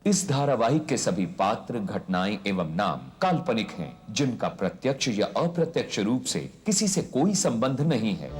इस धारावाहिक के सभी पात्र, घटनाएं एवं नाम काल्पनिक हैं, जिनका प्रत्यक्ष या अप्रत्यक्ष रूप से किसी से कोई संबंध नहीं है।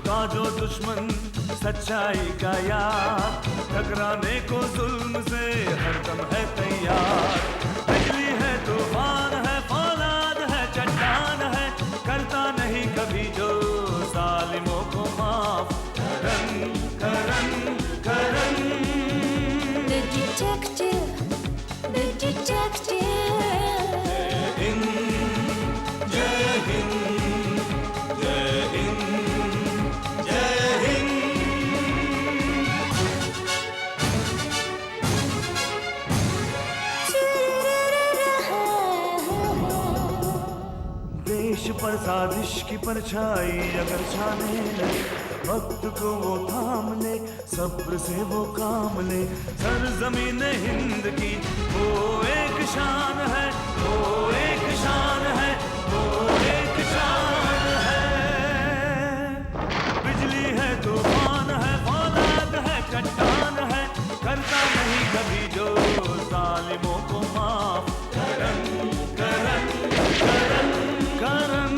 का जो दुश्मन सच्चाई का यार, टकराने को जुल्म से हरदम है तैयार। बिजली है, तूफान है, फौलाद है, चट्टान है, करता नहीं कभी जो जालिमों को माफ। करन करन करन The detective, the detective. पर साजिश की परछाई अगर छाने लगे, वक्त को वो थाम ले, सब्र से वो काम ले। सरजमीन हिंद की वो एक शान है, वो एक शान है, वो एक शान है। बिजली है, तूफान है, फौलाद है, चट्टान है, करता नहीं कभी जो जालिमों को माफ। करन करन करन करन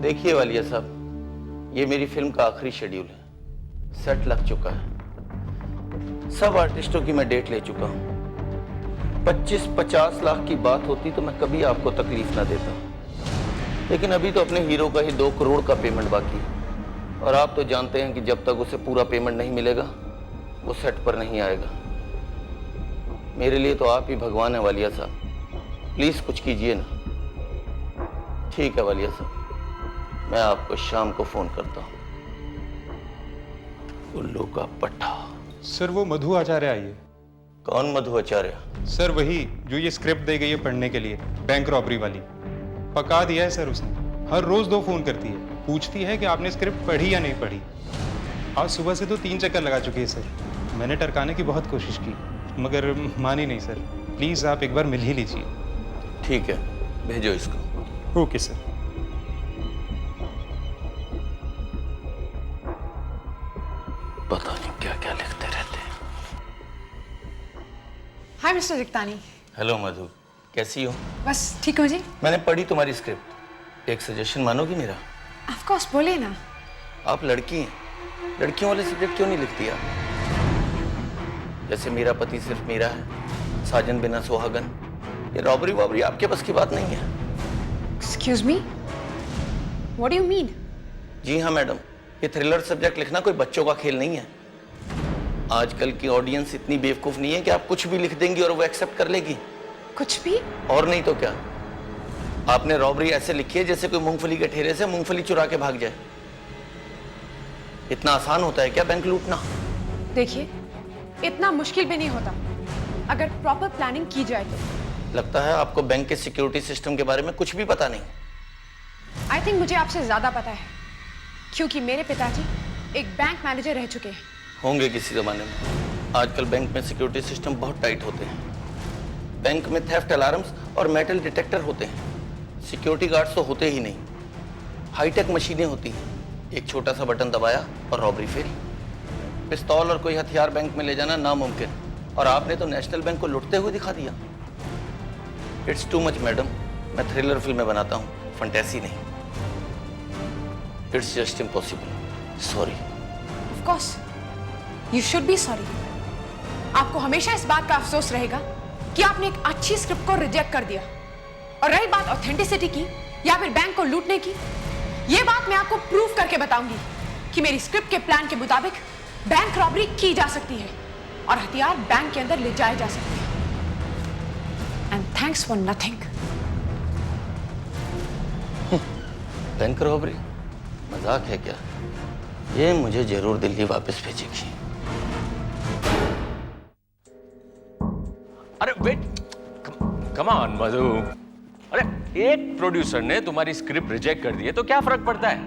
देखिए वालिया साहब, ये मेरी फिल्म का आखिरी शेड्यूल है। सेट लग चुका है, सब आर्टिस्टों की मैं डेट ले चुका हूँ। 25-50 लाख की बात होती तो मैं कभी आपको तकलीफ ना देता, लेकिन अभी तो अपने हीरो का ही 2 करोड़ का पेमेंट बाकी है, और आप तो जानते हैं कि जब तक उसे पूरा पेमेंट नहीं मिलेगा वो सेट पर नहीं आएगा। मेरे लिए तो आप ही भगवान है वालिया साहब, प्लीज कुछ कीजिए ना। ठीक है वालिया साहब, मैं आपको शाम को फोन करता हूँ। उल्लू का पट्टा। सर वो मधु आचार्य आई है। कौन मधु आचार्य? सर वही जो ये स्क्रिप्ट दे गई है पढ़ने के लिए, बैंक रॉबरी वाली। पका दिया है सर उसने। हर रोज 2 फोन करती है, पूछती है कि आपने स्क्रिप्ट पढ़ी या नहीं पढ़ी। आज सुबह से तो 3 चक्कर लगा चुकी है सर। मैंने टरकाने की बहुत कोशिश की मगर मानी नहीं सर। प्लीज आप एक बार मिल ही लीजिए। ठीक है, भेजो इसको। Okay sir. पता नहीं क्या क्या लिखते रहते हैं। हाय मिस्टर रिक्तानी। हेलो मधु, कैसी हो? बस ठीक हो जी। मैंने पढ़ी तुम्हारी स्क्रिप्ट, एक सजेशन मानोगी मेरा? ऑफ कोर्स, बोलिए ना। आप लड़की हैं, लड़कियों वाले सब्जेक्ट क्यों नहीं लिखती आप? जैसे मेरा पति सिर्फ मेरा है, साजन बिना सुहागन। ये रॉबरी वॉबरी आपके बस की बात नहीं है। Excuse me, what do you mean? जी हाँ मैडम, ये थ्रिलर सब्जेक्ट लिखना कोई बच्चों का खेल नहीं है। आजकल की ऑडियंस इतनी बेवकूफ नहीं है कि आप कुछ भी लिख देंगी और वो एक्सेप्ट कर लेगी। कुछ भी? और नहीं तो क्या। आपने रॉबरी ऐसे लिखी है जैसे कोई मूंगफली के ठेले से मूंगफली चुरा के भाग जाए। इतना आसान होता है क्या बैंक लूटना? देखिए, इतना मुश्किल भी नहीं होता अगर प्रॉपर प्लानिंग की जाए तो। लगता है आपको बैंक के सिक्योरिटी सिस्टम के बारे में कुछ भी पता नहीं। आई थिंक मुझे आपसे ज्यादा पता है, क्योंकि मेरे पिताजी एक बैंक मैनेजर रह चुके हैं। होंगे किसी जमाने में। आजकल बैंक में सिक्योरिटी सिस्टम बहुत टाइट होते हैं। बैंक में थेफ्ट अलार्म्स और मेटल डिटेक्टर होते हैं। सिक्योरिटी गार्ड्स तो होते ही नहीं। हाईटेक मशीनें होती हैं, एक छोटा सा बटन दबाया और रॉबरी फेल। पिस्तौल और कोई हथियार बैंक में ले जाना नामुमकिन, और आपने तो नेशनल बैंक को लुटते हुए दिखा दिया। It's too much madam. मैं थ्रिलर फिल्में बनाता हूँ, फंटेसी नहीं। It's just impossible. Sorry. Of course you should be sorry. आपको हमेशा इस बात का अफसोस रहेगा कि आपने एक अच्छी स्क्रिप्ट को रिजेक्ट कर दिया। और रही बात ऑथेंटिसिटी की या फिर बैंक को लूटने की, ये बात मैं आपको प्रूफ करके बताऊंगी कि मेरी स्क्रिप्ट के प्लान के मुताबिक बैंक रॉबरी की जा सकती है और हथियार बैंक के अंदर ले जाए जा सकते हैं। And thanks for nothing. Bank robbery मजाक है क्या? ये मुझे जरूर दिल्ली वापस भेजेगी। अरे वेट, कम ऑन मधु। अरे एक प्रोड्यूसर ने तुम्हारी स्क्रिप्ट रिजेक्ट कर दी है तो क्या फर्क पड़ता है?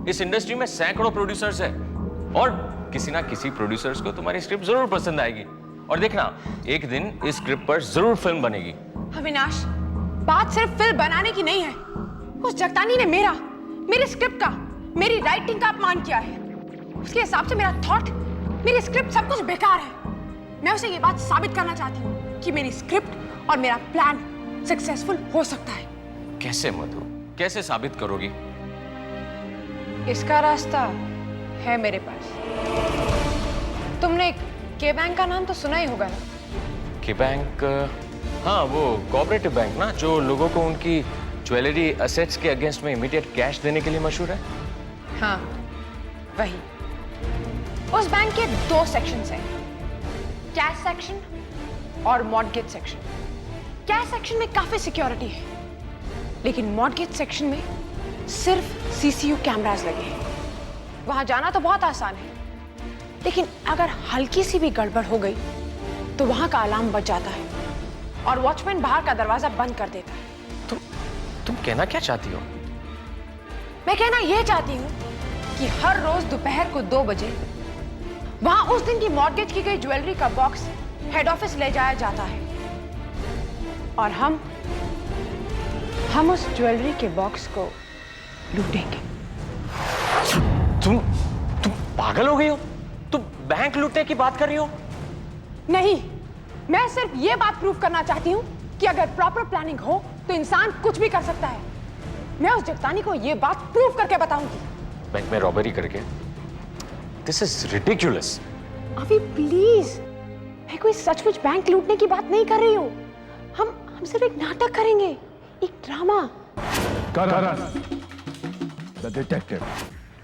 इस इंडस्ट्री में सैकड़ों प्रोड्यूसर्स हैं और किसी ना किसी प्रोड्यूसर्स को तुम्हारी स्क्रिप्ट जरूर पसंद आएगी। और देखना, एक दिन इस स्क्रिप्ट पर जरूर फिल्म बनेगी। अविनाश, बात सिर्फ फिल्म बनाने की नहीं है। उस जगतानी ने मेरी स्क्रिप्ट का, मेरी राइटिंग का अपमान किया है। उसके हिसाब से मेरा थॉट, मेरी स्क्रिप्ट सब कुछ बेकार है। मैं उसे ये बात साबित करना चाहती हूँ कि मेरी स्क्रिप्ट और मेरा प्लान सक्सेसफुल हो सकता है। कैसे मधु, कैसे साबित करोगी? इसका रास्ता है मेरे पास। तुमने के बैंक का नाम तो सुना ही होगा ना? कि बैंक, हाँ वो कोऑपरेटिव बैंक ना, जो लोगों को उनकी ज्वेलरी असेट्स के अगेंस्ट में इमीडिएट कैश देने के लिए मशहूर है। हाँ, वही। उस बैंक के 2 सेक्शंस हैं, कैश सेक्शन और मॉर्गेज सेक्शन। कैश सेक्शन में काफी सिक्योरिटी है, लेकिन मॉर्गेज सेक्शन में सिर्फ सीसीयू कैमरास लगे हैं। वहां जाना तो बहुत आसान है, लेकिन अगर हल्की सी भी गड़बड़ हो गई तो वहां का अलार्म बज जाता है और वॉचमैन बाहर का दरवाजा बंद कर देता है। तुम कहना क्या चाहती हो? मैं कहना यह चाहती हूँ कि हर रोज दोपहर को 2 बजे वहां उस दिन की मॉर्गेज की गई ज्वेलरी का बॉक्स हेड ऑफिस ले जाया जाता है और हम उस ज्वेलरी के बॉक्स को लूटेंगे। तुम पागल हो गई हो? तुम बैंक लूटने की बात कर रही हो? नहीं, मैं सिर्फ यह बात प्रूव करना चाहती हूँ कि अगर प्रॉपर प्लानिंग हो तो इंसान कुछ भी कर सकता है। मैं उस जगतानी को यह बात प्रूव करके बताऊंगी। बैंक में रॉबरी करके? This is ridiculous. अभी प्लीज, मैं कोई सचमुच बैंक लूटने की बात नहीं कर रही हूँ। हम सिर्फ एक नाटक करेंगे, एक ड्रामा। The detective.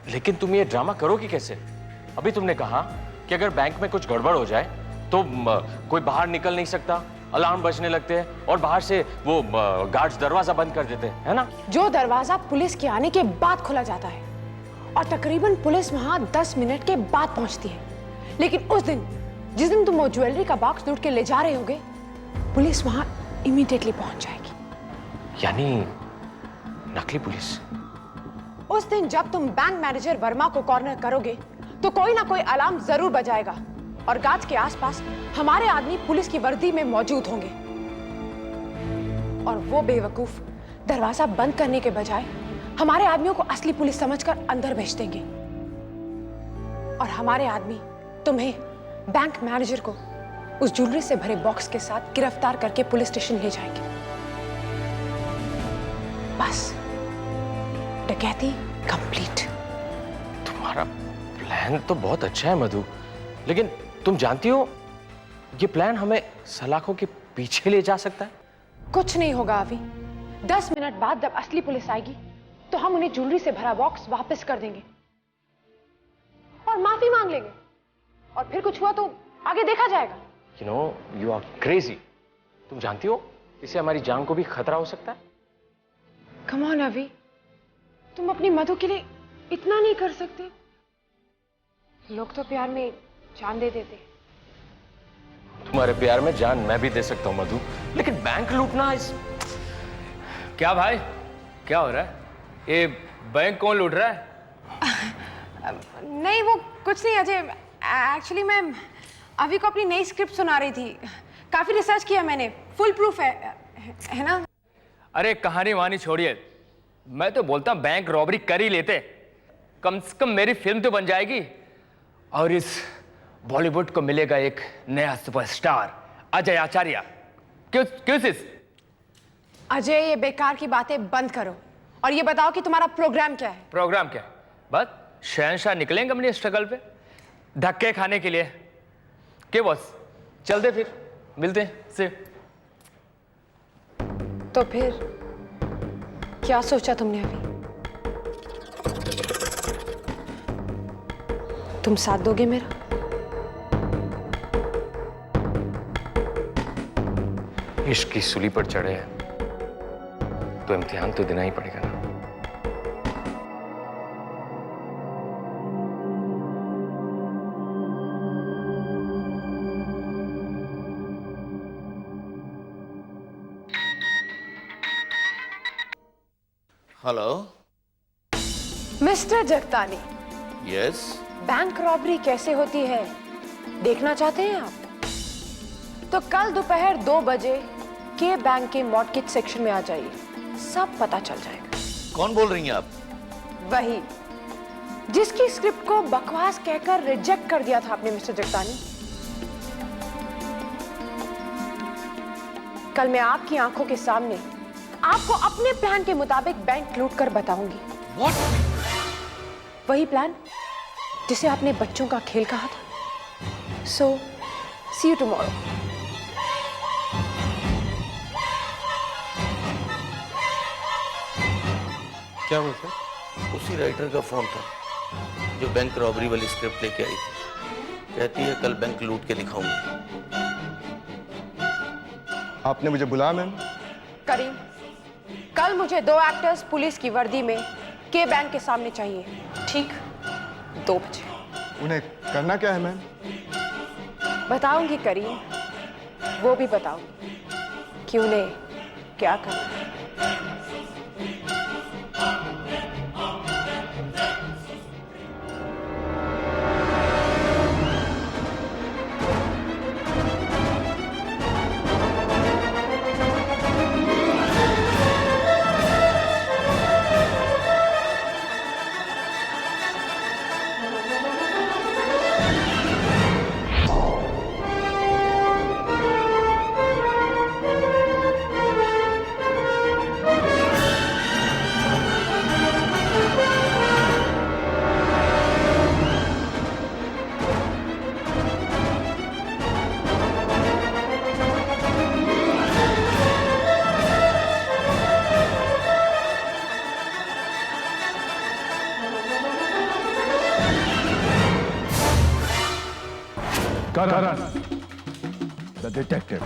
लेकिन तुम ये ड्रामा करोगी कैसे? अभी तुमने कहा कि अगर बैंक में कुछ गड़बड़ हो जाए तो कोई बाहर निकल नहीं सकता, अलार्म बजने लगते हैं और बाहर से वो गार्ड्स दरवाजा बंद कर देते हैं, है ना? जो दरवाजा पुलिस के आने के बाद खोला जाता है और तकरीबन पुलिस वहां 10 मिनट के बाद पहुंचती है। लेकिन उस दिन, जिस दिन तुम वो ज्वेलरी का बॉक्स लूट के ले जा रहे होगे, पुलिस वहां इमीडिएटली पहुंच जाएगी। यानी नकली पुलिस? उस दिन जब तुम बैंक मैनेजर वर्मा को कॉर्नर करोगे तो कोई ना कोई अलार्म जरूर बजाएगा और गार्ड्स के आसपास हमारे आदमी पुलिस की वर्दी में मौजूद होंगे और वो बेवकूफ दरवाजा बंद करने के बजाय हमारे आदमियों को असली पुलिस समझकर अंदर भेज देंगे और हमारे आदमी तुम्हें, बैंक मैनेजर को उस ज्वेलरी से भरे बॉक्स के साथ गिरफ्तार करके पुलिस स्टेशन ले जाएंगे। बस, डकैती कंप्लीट। तुम्हारा प्लान तो बहुत अच्छा है मधु, लेकिन तुम जानती हो ये प्लान हमें सलाखों के पीछे ले जा सकता है। कुछ नहीं होगा अभी। 10 मिनट बाद जब असली पुलिस आएगी तो हम उन्हें ज्वेलरी से भरा बॉक्स वापस कर देंगे और माफी मांग लेंगे और फिर कुछ हुआ तो आगे देखा जाएगा। You know, you are crazy. तुम जानती हो इससे हमारी जान को भी खतरा हो सकता है। Come on अभी, तुम अपनी मधु के लिए इतना नहीं कर सकते? लोग तो प्यार में जान दे देते। तुम्हारे प्यार में जान मैं भी दे सकता हूँ मधु, लेकिन बैंक लूटना इस... क्या भाई, क्या हो रहा है? ये बैंक कौन लूट रहा है? नहीं, वो कुछ नहीं अजय। एक्चुअली मैं अभी को अपनी नई स्क्रिप्ट सुना रही थी। काफी रिसर्च किया मैंने, फुल प्रूफ है ना? अरे कहानी वहानी छोड़िए, मैं तो बोलता हूँ बैंक रॉबरी कर ही लेते, कम से कम मेरी फिल्म तो बन जाएगी और इस बॉलीवुड को मिलेगा एक नया सुपरस्टार, अजय आचार्य। क्यों सिस? अजय, ये बेकार की बातें बंद करो और ये बताओ कि तुम्हारा प्रोग्राम क्या है? प्रोग्राम क्या है? बस शहंशाह निकलेंगे अपनी स्ट्रगल पे धक्के खाने के लिए। के बॉस, चलते फिर मिलते हैं से। तो फिर क्या सोचा तुमने अभी? तुम साथ दोगे मेरा? इश्क की सूली पर चढ़े हैं तो इम्तिहान तो देना ही पड़ेगा ना। Hello. Mister Jagtani, yes. Bank robbery कैसे होती है देखना चाहते हैं आप? तो कल दोपहर 2 बजे के बैंक के मॉर्गेज सेक्शन में आ जाइए, सब पता चल जाएगा। कौन बोल रही हैं आप? वही जिसकी स्क्रिप्ट को बकवास कहकर रिजेक्ट कर दिया था आपने मिस्टर जगतानी। कल मैं आपकी आंखों के सामने आपको अपने प्लान के मुताबिक बैंक लूट कर बताऊंगी। What? वही प्लान जिसे आपने बच्चों का खेल कहा था। सो सी यू टुमारो। क्या हुआ सर? उसी राइटर का फोन था जो बैंक रॉबरी वाली स्क्रिप्ट लेके आई थी। कहती है कल बैंक लूट के दिखाऊंगी। आपने मुझे बुलाया मैम? करीम, कल मुझे 2 एक्टर्स पुलिस की वर्दी में के बैंक के सामने चाहिए, ठीक 2 बजे। उन्हें करना क्या है मैम? बताऊंगी करीम, वो भी बताऊंगी कि उन्हें क्या करना है। Karan, the detective.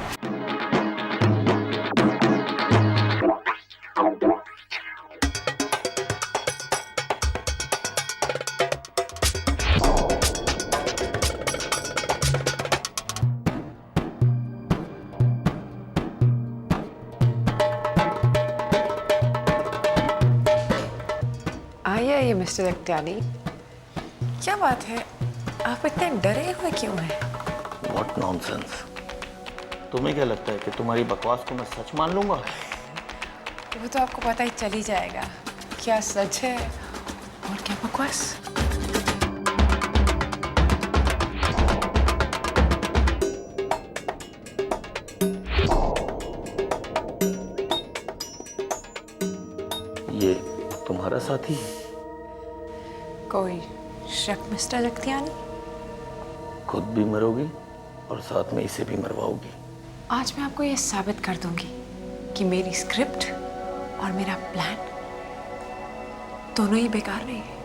आइए मिस्टर जगतानी, क्या बात है, आप इतने डरे हुए क्यों हैं? What nonsense? तुम्हें क्या लगता है कि तुम्हारी बकवास को मैं सच मान लूंगा? वो तो आपको पता ही चल ही जाएगा क्या सच है और क्या बकवास। ये तुम्हारा साथी है? कोई शक मिस्टर जगतानी? खुद भी मरोगी और साथ में इसे भी मरवाओगी। आज मैं आपको ये साबित कर दूंगी कि मेरी स्क्रिप्ट और मेरा प्लान दोनों ही बेकार नहीं है।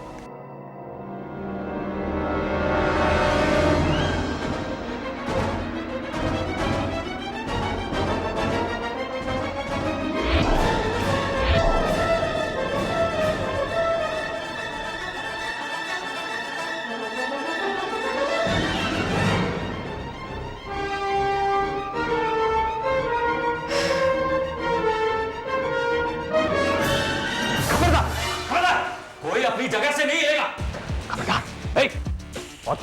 कोई अपनी जगह से नहीं हिलेगा। खबरदार। और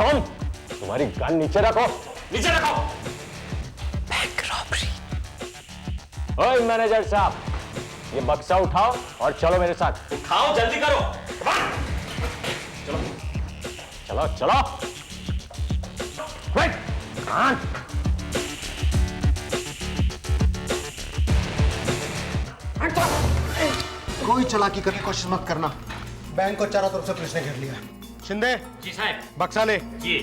तुम्हारी गन नीचे रखो, नीचे रखो। Bank robbery. ओए मैनेजर साहब, ये बक्सा उठाओ और चलो मेरे साथ। उठाओ, जल्दी करो। चलो चलो चलो। क्विक, कोई चालाकी करने की कोशिश मत करना। बैंक को चारों तरफ से पुलिस ने घेर लिया। शिंदे, जी साहब। बक्सा ले। जी।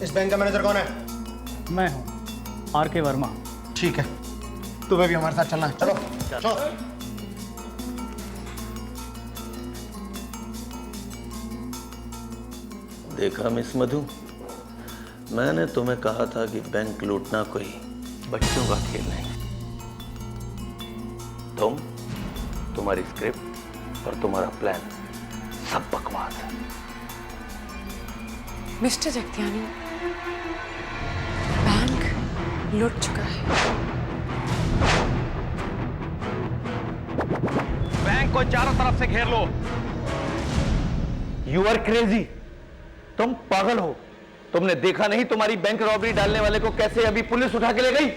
इस बैंक का मैनेजर कौन है? मैं हूं, आर के वर्मा। ठीक है, तुम्हें भी हमारे साथ चलना है, चलो चलो। देखा मिस मधु, मैंने तुम्हें कहा था कि बैंक लूटना कोई बच्चों का खेल नहीं। तुम्हारी स्क्रिप्ट और तुम्हारा प्लान सब बकवास है। मिस्टर जगत्यानी, बैंक लूट चुका है। बैंक को चारों तरफ से घेर लो। यू आर क्रेजी, तुम पागल हो। तुमने देखा नहीं तुम्हारी बैंक रॉबरी डालने वाले को कैसे अभी पुलिस उठा के ले गई?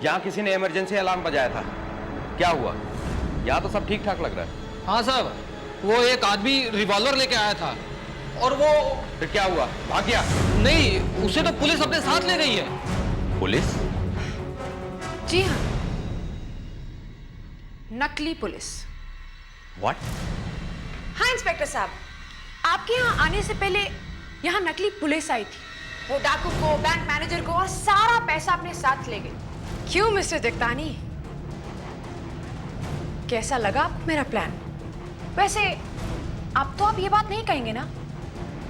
यहां किसी ने इमरजेंसी अलार्म बजाया था, क्या हुआ? यहां तो सब ठीक ठाक लग रहा है। हाँ साहब, वो एक आदमी रिवॉल्वर लेके आया था और वो फिर क्या हुआ? भाग गया? नहीं, उसे तो पुलिस अपने साथ ले गई है। पुलिस? जी हाँ, नकली पुलिस। व्हाट? हाँ इंस्पेक्टर साहब, आपके यहाँ आने से पहले यहाँ नकली पुलिस आई थी। वो डाकू को, बैंक मैनेजर को और सारा पैसा अपने साथ ले गई। क्यों मिस्टर जगतानी, कैसा लगा आपको मेरा प्लान? वैसे अब तो आप ये बात नहीं कहेंगे ना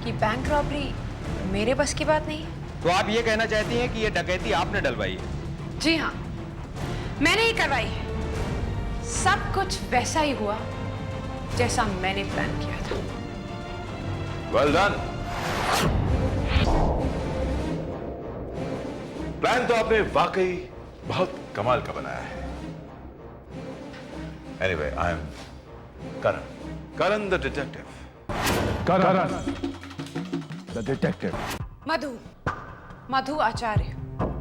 कि बैंक रॉबरी मेरे बस की बात नहीं? तो आप ये कहना चाहती हैं कि ये डकैती आपने डलवाई है? जी हाँ, मैंने ही करवाई है। सब कुछ वैसा ही हुआ जैसा मैंने प्लान किया था। Well done. प्लान तो आपने वाकई बहुत कमाल का बनाया है। Anyway, I am Karan the detective. Karan the detective. Madhu Acharya.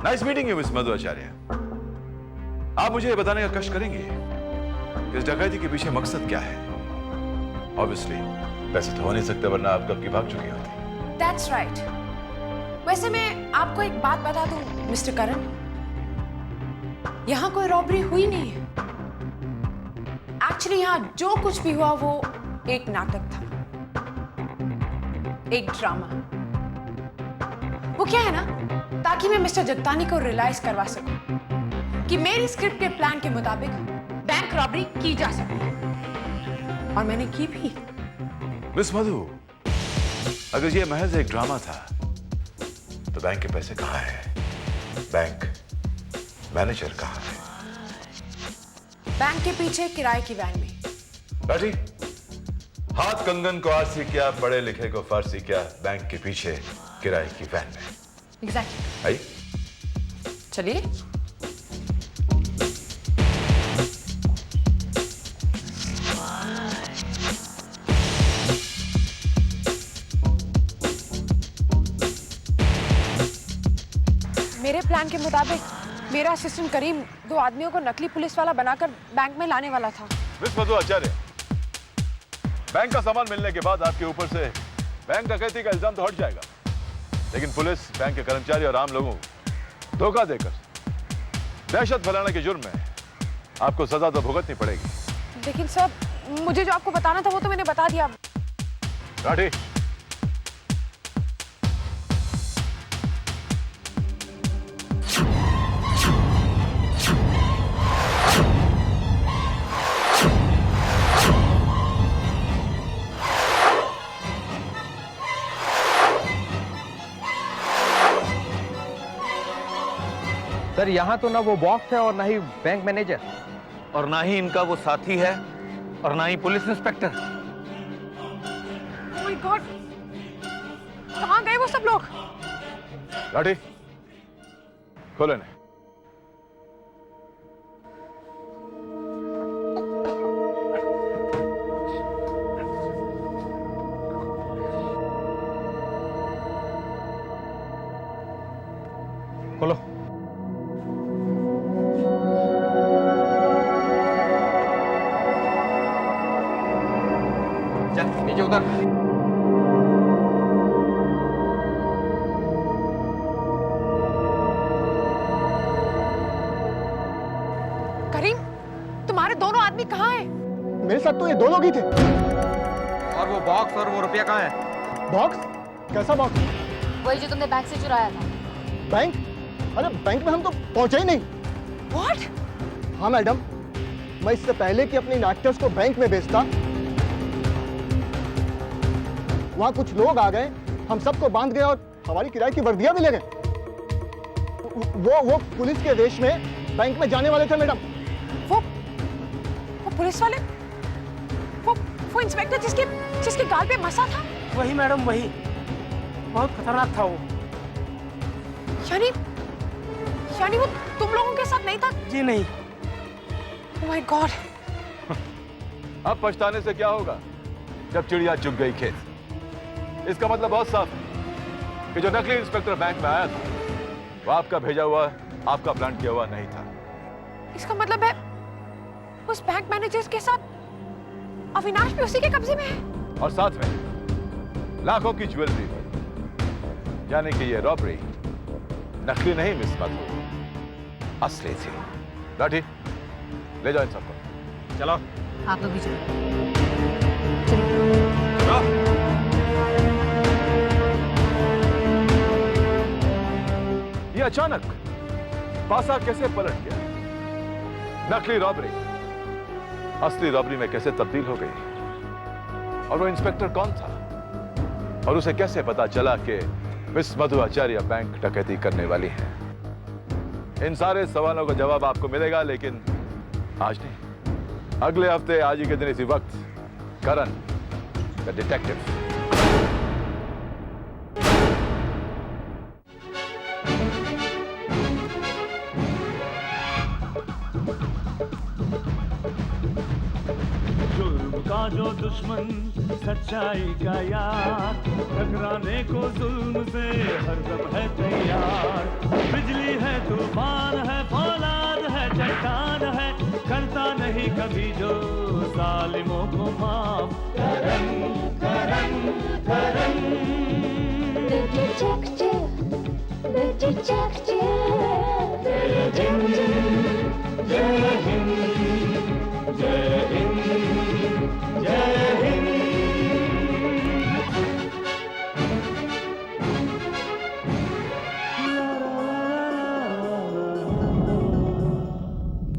Nice meeting you miss Madhu Acharya. आप मुझे ये बताने का कष्ट करेंगे कि इस डकैती के पीछे मकसद क्या है? ऑब्वियसली पैसे तो हो नहीं सकते, वरना आप कब की भाग चुकी होती। That's right. वैसे मैं आपको एक बात बता दूं मिस्टर करण, यहां कोई रॉबरी हुई नहीं है। एक्चुअली यहां जो कुछ भी हुआ वो एक नाटक था, एक ड्रामा। वो क्या है ना, ताकि मैं मिस्टर जगतानी को रियलाइज करवा सकूं कि मेरी स्क्रिप्ट के प्लान के मुताबिक बैंक रॉबरी की जा सके, और मैंने की भी। मिस मधु, अगर ये महज एक ड्रामा था तो बैंक के पैसे कहां हैं? बैंक मैनेजर कहां है? बैंक के पीछे किराए की वैन में। बैठी, हाथ कंगन को आरसी क्या, पढ़े लिखे को फारसी क्या, बैंक के पीछे किराए की वैन में। एग्जैक्टली। आई चलिए। मेरे प्लान के मुताबिक मेरा असिस्टेंट करीम 2 आदमियों को नकली पुलिस वाला बनाकर बैंक में लाने वाला था। मिस मधु आचार्य, बैंक का सामान मिलने के बाद आपके ऊपर से बैंक डकैती का इल्जाम तो हट जाएगा, लेकिन पुलिस बैंक के कर्मचारी और आम लोगों को धोखा देकर दहशत फैलाने के जुर्म में आपको सजा तो भुगतनी पड़ेगी। लेकिन सर, मुझे जो आपको बताना था वो तो मैंने बता दिया। राठी, सर, यहाँ तो ना वो बॉक्स है और ना ही बैंक मैनेजर, और ना ही इनका वो साथी है, और ना ही police inspector. Oh my God! कहाँ गए वो सब लोग? राठी, खोले नहीं। खोलो। चल नीचे उतर। करीम, तुम्हारे दोनों आदमी कहाँ हैं? मेरे साथ तो ये 2 लोग ही थे। और वो बॉक्स और वो रुपया कहाँ है? बॉक्स? कैसा बॉक्स? वही जो तुमने बैंक से चुराया था। बैंक? अरे बैंक में हम तो पहुंचे ही नहीं। What? हाँ मैडम, मैं इससे पहले कि अपने एक्टर्स को बैंक में भेजता, वहां कुछ लोग आ गए, हम सबको बांध गए और हमारी किराए की वर्दियां भी ले गए। वो पुलिस के वेश में बैंक में जाने वाले थे मैडम। वो पुलिस वाले, वो इंस्पेक्टर जिसके गाल पे मसा था? वही मैडम, वही। बहुत खतरनाक था वो। यानी वो तुम लोगों के साथ नहीं था? जी नहीं। Oh my God! अब पछताने से क्या होगा जब चिड़िया चुग गई खेत। इसका मतलब बहुत साफ है कि जो नकली इंस्पेक्टर बैंक में आया था वो आपका भेजा हुआ, आपका प्लान किया हुआ नहीं था। इसका मतलब है उस बैंक मैनेजर के साथ अविनाश भी उसी के कब्जे में है। और साथ में लाखों की ज्वेलरी भी। यानी कि ये रॉबरी नकली नहीं मिस मधु, असली थी। लाठी ले जाओ इन सबको। चलो। आप लोग भी चलो। ये अचानक पासा कैसे पलट गया? नकली रॉबरी असली रॉबरी में कैसे तब्दील हो गई? और वो इंस्पेक्टर कौन था? और उसे कैसे पता चला कि मिस मधु आचार्य बैंक डकैती करने वाली है? इन सारे सवालों का जवाब आपको मिलेगा, लेकिन आज नहीं, अगले हफ्ते आज ही के दिन इसी वक्त करण द डिटेक्टिव। का जो दुश्मन सच्चाई का यार, टकराने को जुल्म से हरदम है तैयार। बिजली है, तूफान है, फौलाद है, चट्टान है, करता नहीं कभी जो जालिमों को माफ। Karan Karan Karan The detective, the detective. जय हिंद, जय हिंद, जय हिंद, जय हिंद।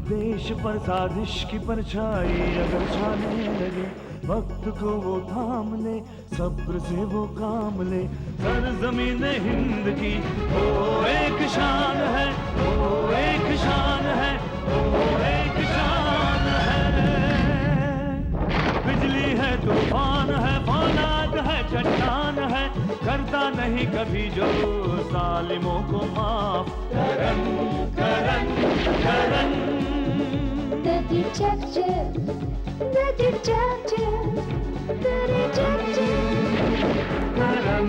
देश पर साजिश की परछाई अगर छाने लगे, वक्त को वो थाम ले, सब्र से वो काम ले। सरजमीन हिंद की वो एक शान है, वो एक शान है, वो एक शान है। बिजली है, तूफान है, फौलाद है, चट्टान है, करता नहीं कभी जो जालिमों को माफ। Karan Karan Karan The detective, the detective, the detective. Karan